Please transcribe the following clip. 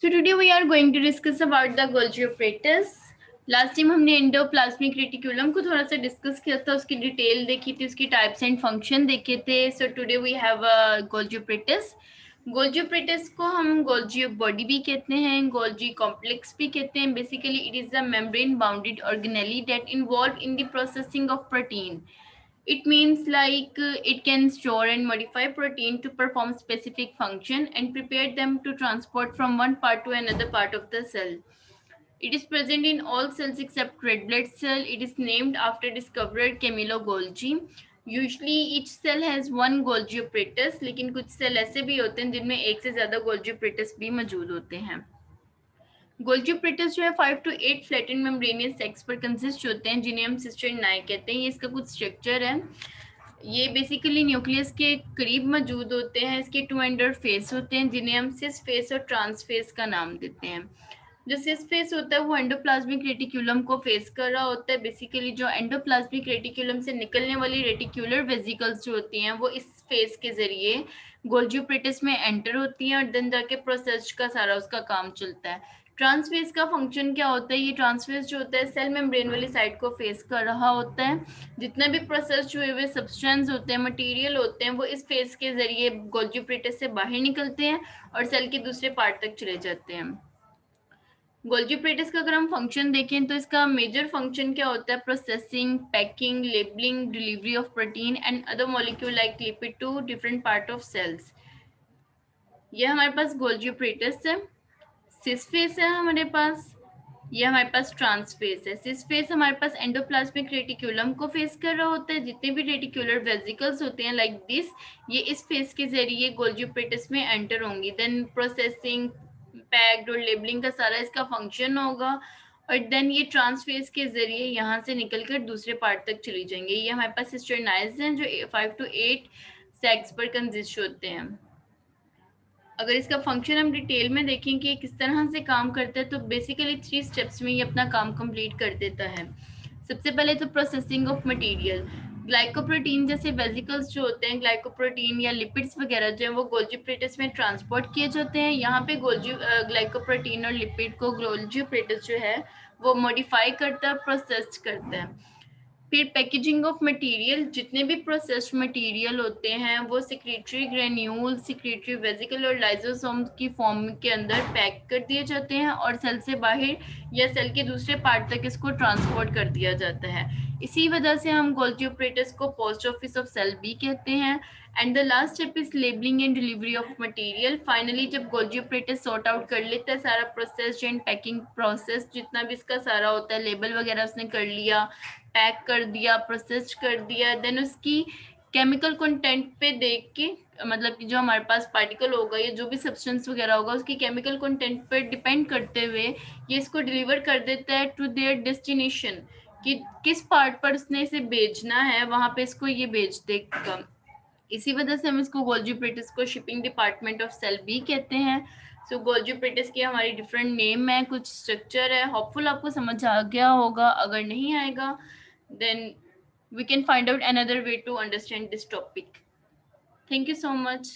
So today we are going to discuss about the Golgi apparatus. Last time हमने endoplasmic reticulum को थोड़ा सा discuss किया था, उसकी डिटेल देखी थी, उसकी टाइप्स एंड फंक्शन देखे थे. So today we have Golgi apparatus. Golgi apparatus को हम गोल्जी बॉडी भी कहते हैं, गोल्जी कॉम्प्लेक्स भी कहते हैं. Basically it is a membrane bounded organelle that involve in the processing of protein. It means like it can store and modify protein to perform specific function and prepare them to transport from one part to another part of the cell. It is present in all cells except red blood cell. It is named after discoverer Camillo Golgi. Usually each cell has one Golgi apparatus, लेकिन कुछ cell ऐसे भी होते हैं जिनमें एक से ज्यादा Golgi apparatus भी मौजूद होते हैं. गोल्जी apparatus जो है 5 to 8 फ्लैटेंड मेम्ब्रेनियस सेक्स पर कंसिस्ट होते हैं, जिन्हें हम सिस्टर्नाई कहते हैं. ये इसका कुछ स्ट्रक्चर है. ये बेसिकली न्यूक्लियस के करीब मौजूद होते हैं. इसके 2 एंडर फेस होते हैं, जिन्हें हम सिस फेस और ट्रांस फेस का नाम देते हैं. जो सिस फेस होता है वो एंडोप्लाज्मिक रेटिकुलम को फेस कर रहा होता है. बेसिकली जो एंडोप्लाज्मिक रेटिकुलम से निकलने वाली रेटिकुलर वेसिकल्स जो होती हैं वो इस फेस के जरिए गोल्जी apparatus में एंटर होती हैं और देन जाके प्रोसेस का सारा उसका काम चलता है. ट्रांसफेज का फंक्शन क्या होता है? ये ट्रांसफेज जो होता है सेल मेम्ब्रेन वाली साइड को फेस कर रहा होता है. जितने भी प्रोसेस हुए हुए सब्सटेंस होते हैं, मटेरियल होते हैं, वो इस फेस के जरिए गोल्जी apparatus से बाहर निकलते हैं और सेल के दूसरे पार्ट तक चले जाते हैं. गोल्जी apparatus का अगर हम फंक्शन देखें तो इसका मेजर फंक्शन क्या होता है? Processing, packing, labelling, delivery of protein and other molecule like lipid to different part of cells. ये हमारे पास गोल्जी apparatus है. सिस फेस है हमारे पास, ये हमारे पास ट्रांस फेस है. सिस फेस हमारे पास एंडोप्लाज्मिक रेटिकुलम को फेस कर रहा होता है. जितने भी रेटिकुलर वेसिकल्स होते हैं लाइक दिस, ये इस फेस के जरिए गोल्जी apparatus में एंटर होंगी. देन प्रोसेसिंग, पैक्ड और लेबलिंग का सारा इसका फंक्शन होगा और देन ये ट्रांस फेस के जरिए यहाँ से निकलकर दूसरे पार्ट तक चली जाएंगे. ये हमारे पास सिस्टर्नाइज हैं जो 5 to 8 सेक्स पर कंसिस्ट होते हैं. अगर इसका फंक्शन हम डिटेल में देखें कि किस तरह से काम करता है तो बेसिकली 3 स्टेप्स में ये अपना काम कंप्लीट कर देता है. सबसे पहले तो प्रोसेसिंग ऑफ मटेरियल. ग्लाइकोप्रोटीन जैसे वेसिकल्स जो होते हैं, ग्लाइकोप्रोटीन या लिपिड्स वगैरह जो है वो गोल्जी apparatus में ट्रांसपोर्ट किए जाते हैं. यहाँ पे गोल्जी ग्लाइकोप्रोटीन और लिपिड को गोल्जी apparatus जो है वो मॉडिफाई करता है, प्रोसेस करता है. फिर पैकेजिंग ऑफ मटेरियल. जितने भी प्रोसेस्ड मटेरियल होते हैं वो सिक्रेटरी ग्रेन्यूल, सिक्रेटरी वेसिकल और लाइजोसोम की फॉर्म के अंदर पैक कर दिए जाते हैं और सेल से बाहर या सेल के दूसरे पार्ट तक इसको ट्रांसपोर्ट कर दिया जाता है. इसी वजह से हम गोल्जी apparatus को पोस्ट ऑफिस ऑफ सेल भी कहते हैं. And the last step is labelling and delivery of material. Finally जब गोल्जी apparatus सॉर्ट आउट कर लेता है सारा प्रोसेस एंड पैकिंग प्रोसेस, जितना भी इसका सारा होता है, लेबल वगैरह उसने कर लिया, पैक कर दिया, प्रोसेस कर दिया, देन उसकी केमिकल कंटेंट पे देख के, मतलब कि जो हमारे पास पार्टिकल होगा या जो भी सब्सटेंस वगैरह होगा उसकी केमिकल कंटेंट पर डिपेंड करते हुए ये इसको डिलीवर कर देता है टू देयर डेस्टिनेशन, कि किस पार्ट पर उसने इसे भेजना है वहां पे इसको ये भेज देगा. इसी वजह से हम इसको गोल्जी apparatus को शिपिंग डिपार्टमेंट ऑफ सेल भी कहते हैं. सो गोल्जी apparatus की हमारी डिफरेंट नेम है, कुछ स्ट्रक्चर है. होपफुल आपको समझ आ गया होगा. अगर नहीं आएगा then we can find out another way to understand this topic. Thank you so much.